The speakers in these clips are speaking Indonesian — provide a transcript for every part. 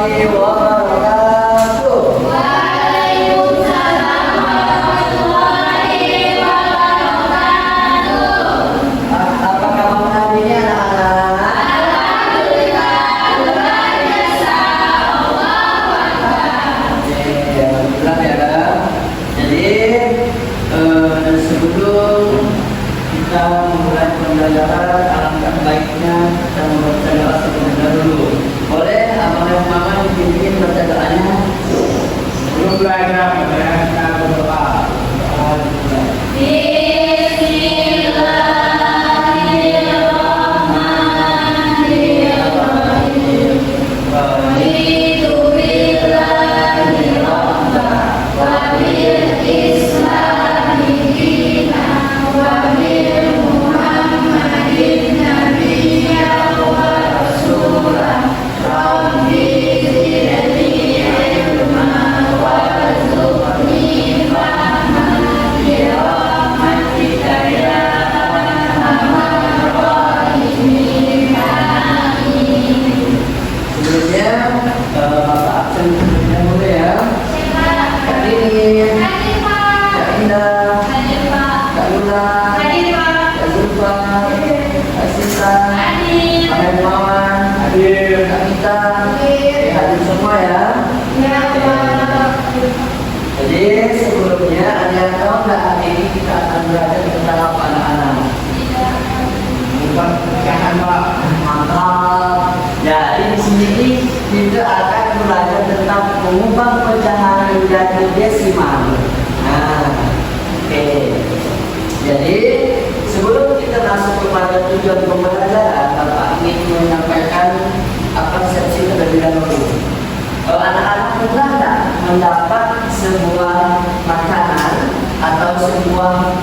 warahmatullahi wabarakatuh. Waalaikumsalam warahmatullahi wabarakatuh. Apa kabar hari ini anak-anak? Alhamdulillah luar biasa. Allahu Akbar. Alhamdulillah ya. Jadi sebelum kita memulai pembelajaran, alangkah baiknya kita membaca doa sebentar dulu. Boleh abang dan mama dipimpin baca doanya? Sebelum belajar, kita berdoa. Bismillahirrahmanirrahim. Raditu billahi rabban wa bil islami dinan wa bi Muhammadin nabiyyan wa rasulan. Rabbi zidni ilman warzuqni fahman bi rahmatika ya arhamar rahimin. Amin. Sebelumnya Bapak absen sebelumnya boleh ya. Kak Dini, Kak Indah, Kak Luna, Kak Zulfa, Kak Sita, Kak Hermawan, Kak Mita, hadir semua ya. Jadi sebelumnya ada yang tahu nggak hari ini kita akan belajar tentang apa anak-anak? Bukan pecahan Pak. Mantap. Jadi di sini kita akan belajar tentang mengubah pecahan menjadi desimal. Nah, oke. Jadi sebelum kita masuk kepada tujuan pembelajaran, Bapak ingin menyampaikan apa persepsi terlebih dahulu. Anak-anak pernah nggak mendapat sebuah makanan atau sebuah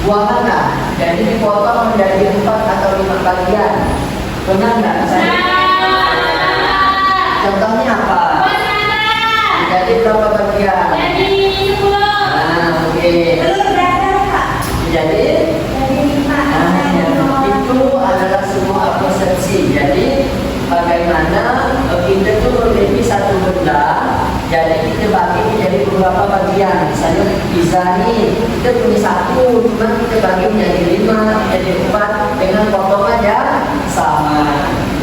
buah mangga, jadi dipotong menjadi 4 atau 5 bagian? Pernah nggak? Contohnya apa? Jadi berapa bagian? Nah, oke. Jadi itu adalah sebuah persepsi. Jadi bagaimana kita itu memiliki satu benda, jadi kita bagi menjadi beberapa bagian. Misalnya pizza nih, kita punya satu, cuma kita bagi menjadi 5, menjadi 4 dengan potongan yang sama.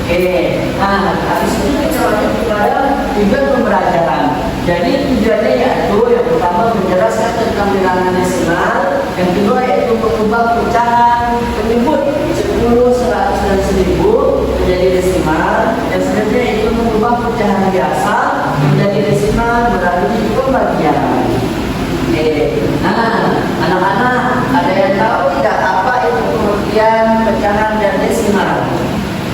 Oke. Nah, habis itu kita lanjut kepada tujuan pembelajaran. Jadi tujuannya yaitu yang pertama menjelaskan tentang bilangan desimal, yang kedua yaitu mengubah pecahan penyebut 10, 100 dan 1000 menjadi desimal, yang selanjutnya itu mengubah pecahan biasa menjadi desimal melalui pembagian. Oke. Nah, anak-anak ada yang tahu tidak apa itu pengertian pecahan dan desimal?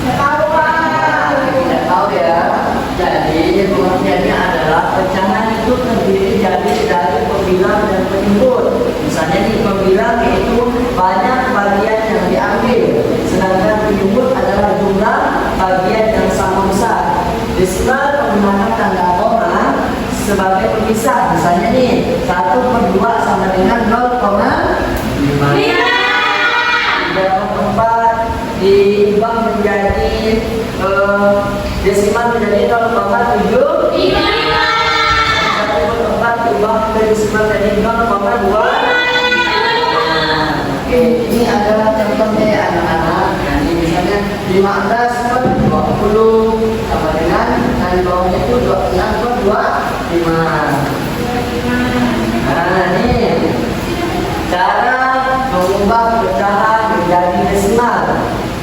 Tidak tahu ya. Jadi pengertiannya adalah pecahan itu terdiri dari pembilang dan penyebut. Misalnya nih, pembilang itu banyak bagian yang diambil, sedangkan penyebut adalah jumlah bagian yang sama besar. Desimal menggunakan tanda koma sebagai pemisah. Misalnya nih, 1/2 sama dengan 0,5. 3/4 diubah menjadi desimal menjadi 0,75. 1/4 diubah menjadi desimal menjadi 0,2. Oke, ini adalah contohnya ya anak-anak. Nah, ini misalnya 15/20 sama dengan di bawahnya itu 26/25. Nah, ini cara mengubah pecahan menjadi desimal.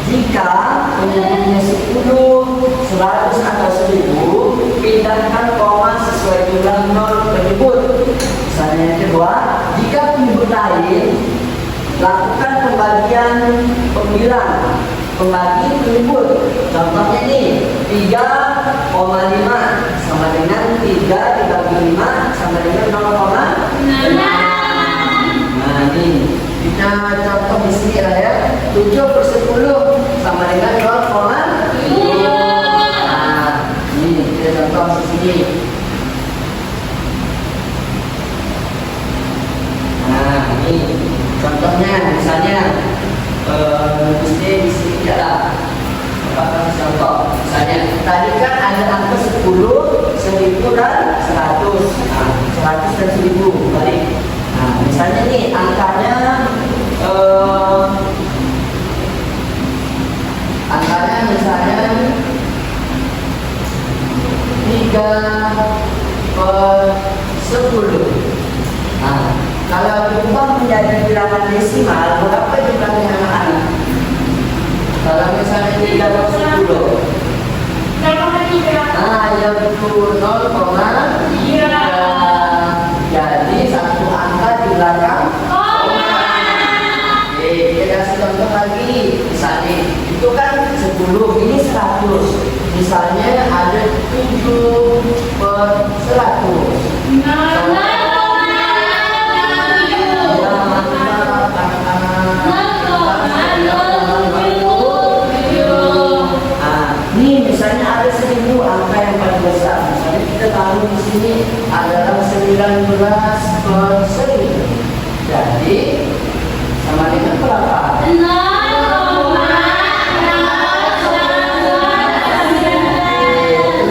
Jika penyebutnya 10, 100 atau 1000, pindahkan koma sesuai jumlah 0 penyebut. Misalnya yang kedua, jika penyebut lain, lakukan pembagian pembilang, pembagi penyebut. Contohnya nih, 3,5 sama dengan 3 dibagi 5 sama dengan 0,6. Nah, ini kita contoh di sini lah ya. 7/10 sama dengan 0,7. Nah, ini kita contoh di sini. Nah, ini contohnya misalnya di sini adalah apa contoh. Misalnya tadi kan ada angka 10, 1000 dan 100. Nah, 100 dan 1000 balik. Nah, misalnya nih angkanya misalnya 3/10. Nah, kalau diubah menjadi bilangan desimal, berapa jumlahnya anak-anak? Kalau misalnya 3/10. Nah, ya betul 0,3. Jadi satu angka di belakang koma. Oke, kita kasih contoh lagi. Misalnya itu kan 10, ini 100. Misalnya ada 7/100. Nih misalnya ada 1000 angka yang paling besar. Misalnya kita tahu di sini adalah 19/1000. Jadi sama dengan berapa? Itu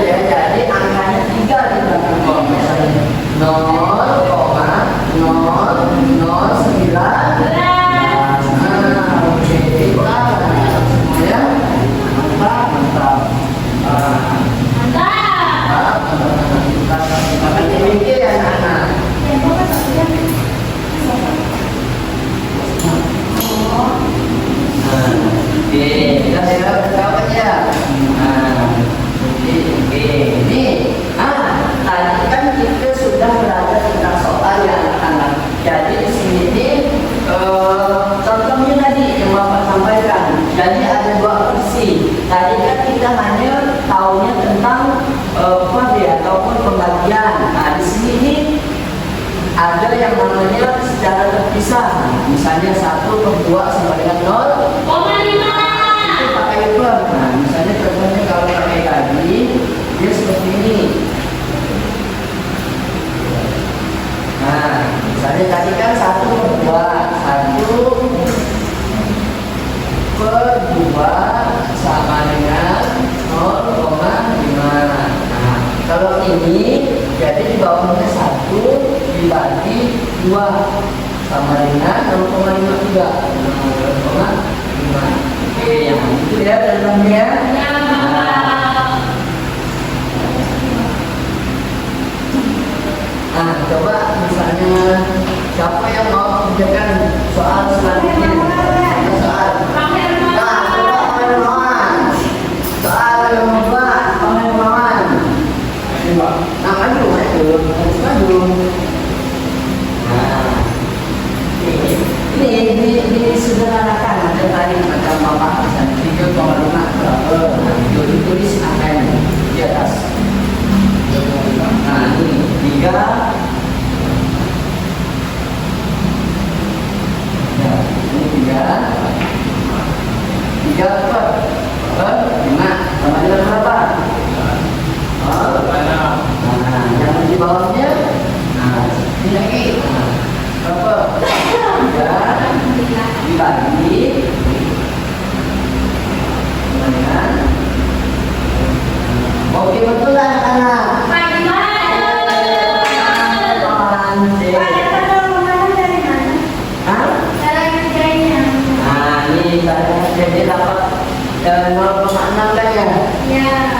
ya, jadi angkanya 3 di belakang koma. Misalnya 0,009. Oke, itu apa? Semuanya mantap. Makan tempe ya anak-anak. Oke, kita lihat berapa ya. Oke, ini. Tadi kan kita sudah belajar tentang soal ya anak-anak. Jadi di sini nih contohnya tadi yang Bapak sampaikan. Jadi ada 2 opsi. Tadi kan kita hanya tahunya tentang ataupun pembagian. Nah di sini nih ada yang namanya secara terpisah. Misalnya 1/2 sama dengan 0,5. Itu pakai per. Nah misalnya contohnya kalau pakai tadi dia seperti ini. Nah misalnya tadi kan 1/2 sama dengan 0,5. Nah, kalau ini jadi di bawahnya 1 dibagi 2 sama dengan 0,5 juga. 0,5. Oke, yang itu ya contohnya. Nah, coba misalnya siapa yang mau kerjakan soal selanjutnya? Soal ini sederhanakan ada tadi macam bapak misalnya 3,5 berapa? Tulis angkanya di atas. Nah ini 3. Ya, ini 3 per 5 sama dengan berapa? Nah, yang di bawahnya, ini lagi, berapa? 3 dibagi dengan. Oke betul lah anak-anak. Jadi dapat 0,6 kan ya? Ya.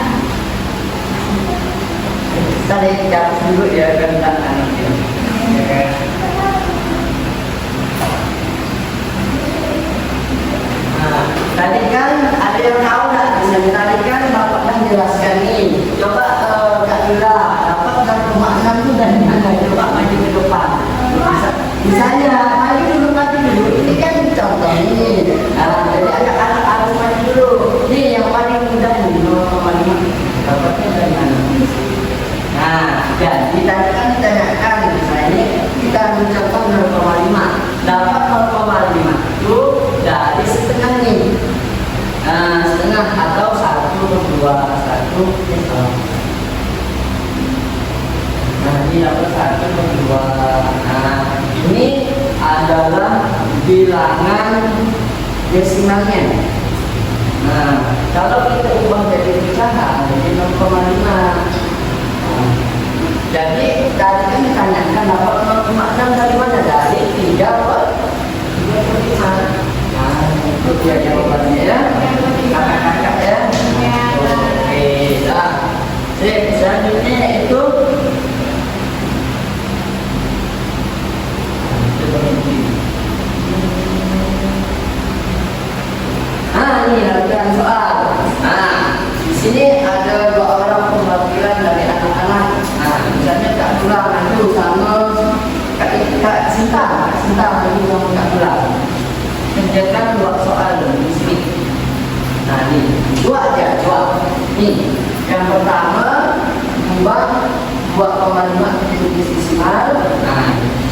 Tadi catat dulu ya gantangan itu. Ya kan? Nah, tadi kan ada yang tahu nggak? Misalnya tadi kan bapak kan jelaskan nih. Coba Kak Lila dapat 0,6 itu dari mana? Coba maju ke depan. Misalnya maju dulu. Ini kan contoh ini. Jadi anak-anak harus maju dulu. Ini yang paling mudah nih 0,5. Dapatnya dari mana? Nah, jadi tadi kan ditanyakan misalnya kita mencontoh 0,5. Dapat 0,5 itu dari setengah nih. Nah, setengah atau 1/2. Nah, ini dapat 1/2. Nah, ini adalah bilangan desimalnya. Nah, kalau kita ubah jadi pecahan jadi 0,5. Jadi tadi kan ditanyakan dapat 0,6 dari mana? Dari 3 per 5. Nah, itu dia jawabannya ya. Kakak-kakak ya. Oke, dah. Sip, selanjutnya itu ini latihan soal. Di sini ada 2 orang perwakilan dari anak-anak. Misalnya Kak Tulang itu sama Kak Sinta itu sama Kak Tulang. Kerjakan 2 soal di sini. Ini 2 aja, 2. Nih, yang pertama ubah 2,5 menjadi desimal.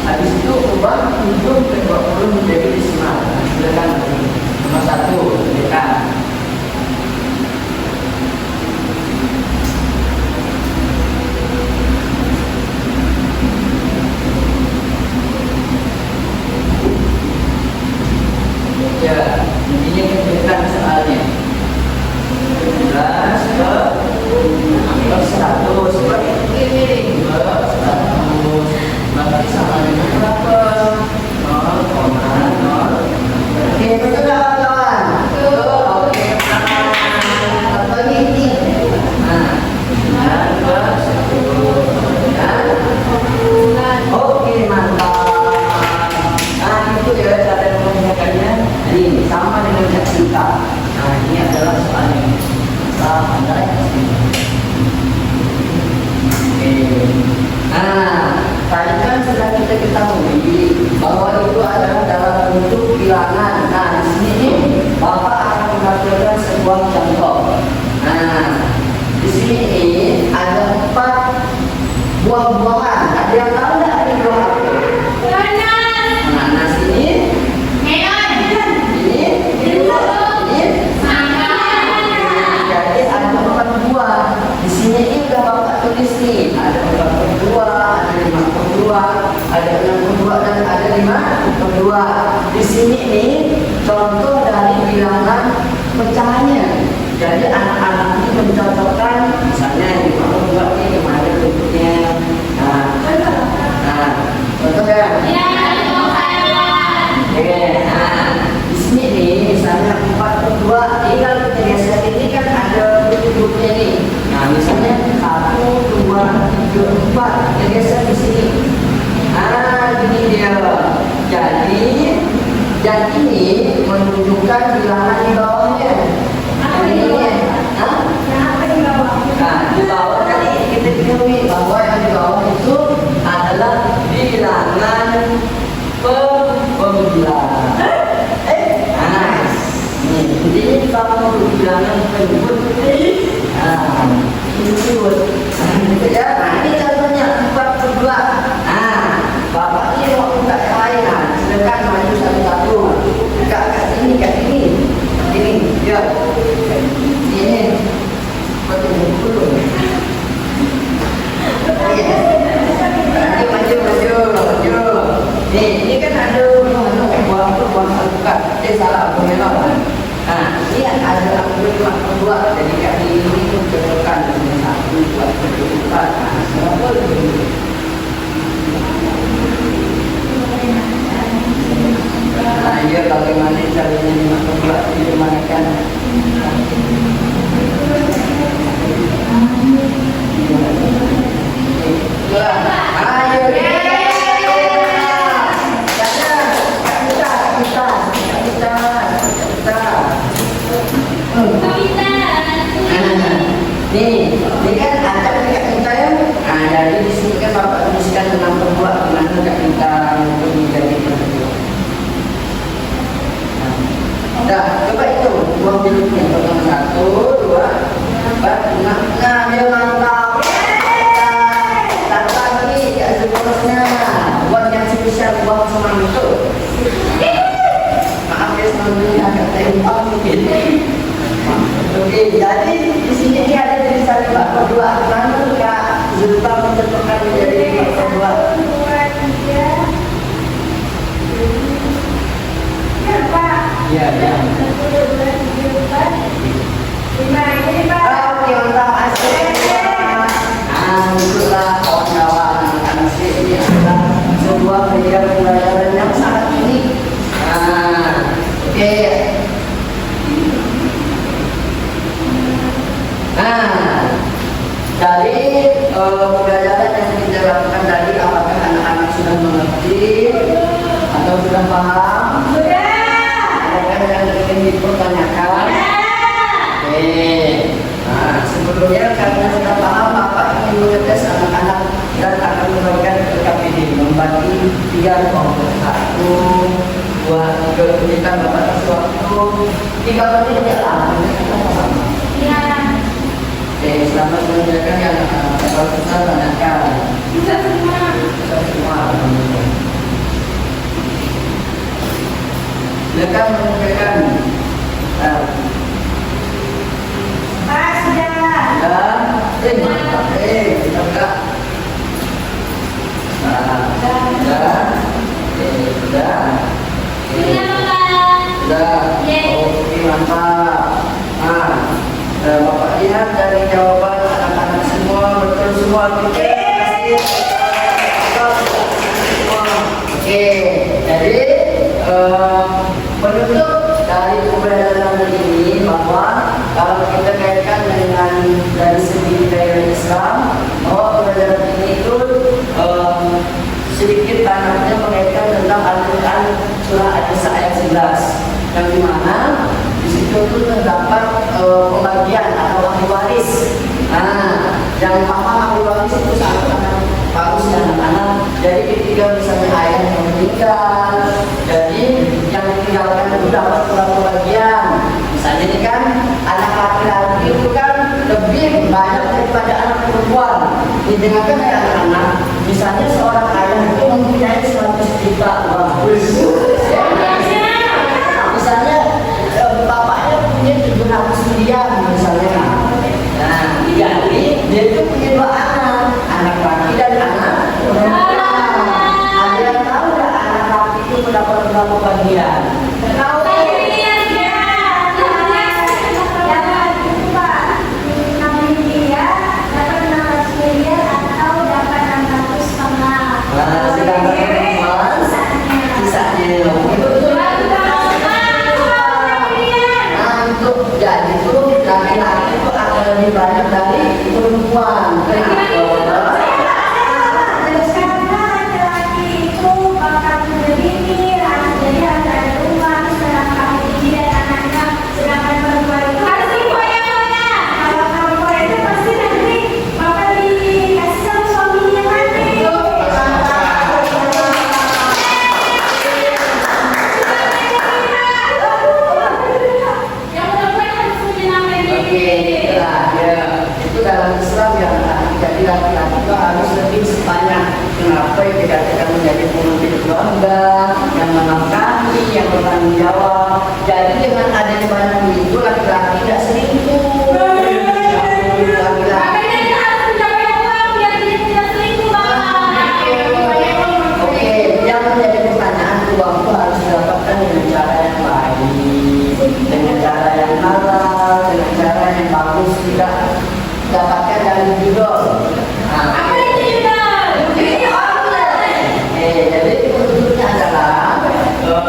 Habis itu ubah 7 ke 20 menjadi desimal. Silakan. Nomor 1, silakan. Ya, ini kerjakan soalnya. 17 ke 100 ini 100 berarti sama dengan berapa? 0,0. Oke, betul tak kawan? Oke, atau ini. Oke, mantap. Itu ya cara mengerjakannya. Ini sama dengan Kak Sinta. Ini adalah soalnya. Sama dengan Kak Sinta. Oke. Tadi kan sudah kita ketahui bahwa itu adalah dalam bentuk bilangan. Di sini nih, Bapak akan mengajarkan sebuah contoh. Di sini ada 4 buah-buahan. Ada yang tahu nggak ada buah apa? Sini. Jadi ada 4 buah. Di sini udah Bapak tulis nih. Ada 4 per 2, ada 5 per 2, ada 6 per 2 dan ada 5 per 2. Di sini nih contoh dari bilangan pecahannya. Jadi anak-anak ini mencocokkan misalnya 5 per 2 ini gimana bentuknya. Contoh ya. Oke, di sini nih misalnya 4 per 2 ini kalau kita geser ini kan ada bentuk-bentuknya nih. Misalnya 1, 2, 3, 4 kita geser di sini. Gini dia. Jadi ini menunjukkan bilangan di bawahnya. Di bawah tadi kita ketahui bahwa yang di bawah itu adalah bilangan pembilangan. Jadi ini kalau bilangan penyebut. Ini contohnya 4 per 2. Bapak ini mau buka yang lain. Silakan maju satu-satu. Buka kat ini. Ya. Ini. Betul dulu. Maju. Ini kan ada buah alpukat. Salah pemelon. Ini ada alpukat 2. Jadi kat ini pun cocokkan dengan 1, 2, 3, 4. Berapa itu? Ya bagaimana caranya dimasukkan dimanakan? Ayo ini kan acak Kak Sinta ya. Jadi di sini kan Bapak tuliskan dengan perbuat gimana Kak Sinta untuk menjadi perbuat. Coba itu buang bilutnya. Potong 1, 2, 4, 5. Dia mantap. Satu lagi ada bonusnya. Buat yang spesial buang semangka. Maaf ya semangka agak tembak mungkin. Oke, jadi di sini dia ada tulisan 4 per 2. Mana Kak Zulfa menentukan menjadi 4 per 2? Ya. Oke, untuk hasilnya. Itulah kawan-kawan. Jadi pembelajaran yang kita lakukan tadi, apakah anak-anak sudah mengerti atau sudah paham? Adakah yang ingin dipertanyakan? Oke. Nah, sebelumnya karena sudah paham, Bapak ingin mengetes anak-anak dan akan memberikan KPD membagi 3 kelompok. 1, 2, 3. Berikan Bapak kasih waktu 3 menit ya lama. Oke, selamat mengerjakan yang kalau susah tanyakan. Bisa semua. Silakan mengerjakan. Oke, mantap. Nah, Bapak lihat dari jawaban anak-anak semua betul semua. Oke, jadi menutup dari pembelajaran ini bahwa kalau kita kaitkan dengan dari segi budaya Islam, bahwa pembelajaran ini itu sedikit banyaknya mengaitkan tentang Al-Quran surah An-Nisa ayat 11, yang dimana di situ itu terdapat pembagian atau ahli waris. Nah, yang paham ahli waris itu sangat bagus ya anak-anak. Jadi ketika misalnya ayah yang meninggal, jadi yang ditinggalkan itu dapat beberapa bagian. Misalnya ini kan anak laki-laki itu kan lebih banyak daripada anak perempuan. Didengarkan ya anak-anak. Misalnya seorang ayah itu mempunyai 100 juta uang. Misalnya bapaknya punya 700 miliar misalnya. Nah, jadi dia itu punya 2 anak laki dan anak perempuan. Ada yang tahu nggak anak laki itu mendapat berapa bagian? Tahu? Jadi itu laki-laki itu akan lebih banyak dari perempuan. Itu dalam Islam yang jadi laki-laki itu harus lebih sebanyak. Kenapa ya dikatakan menjadi pemimpin keluarga, yang menafkahi, yang bertanggung jawab. Jadi dengan adanya banyak itu laki-laki tidak selingkuh. Oke, yang menjadi pertanyaan, uang itu harus didapatkan dengan cara yang baik, dengan cara yang halal, dengan cara yang bagus, tidak dapatkan dari judul. Apa itu judul? Jadi untuknya adalah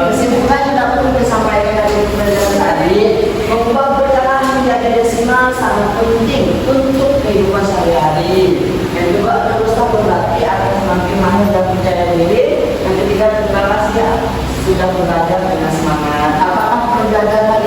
kesimpulan yang dapat kita sampaikan dari pembelajaran tadi, mengubah berjalan menjadi desimal sangat penting untuk kehidupan sehari-hari. Yang juga teruslah berlatih agar semakin mahir dan percaya diri. Yang ketiga, terima kasih ya sudah belajar dengan semangat. Apakah pembelajaran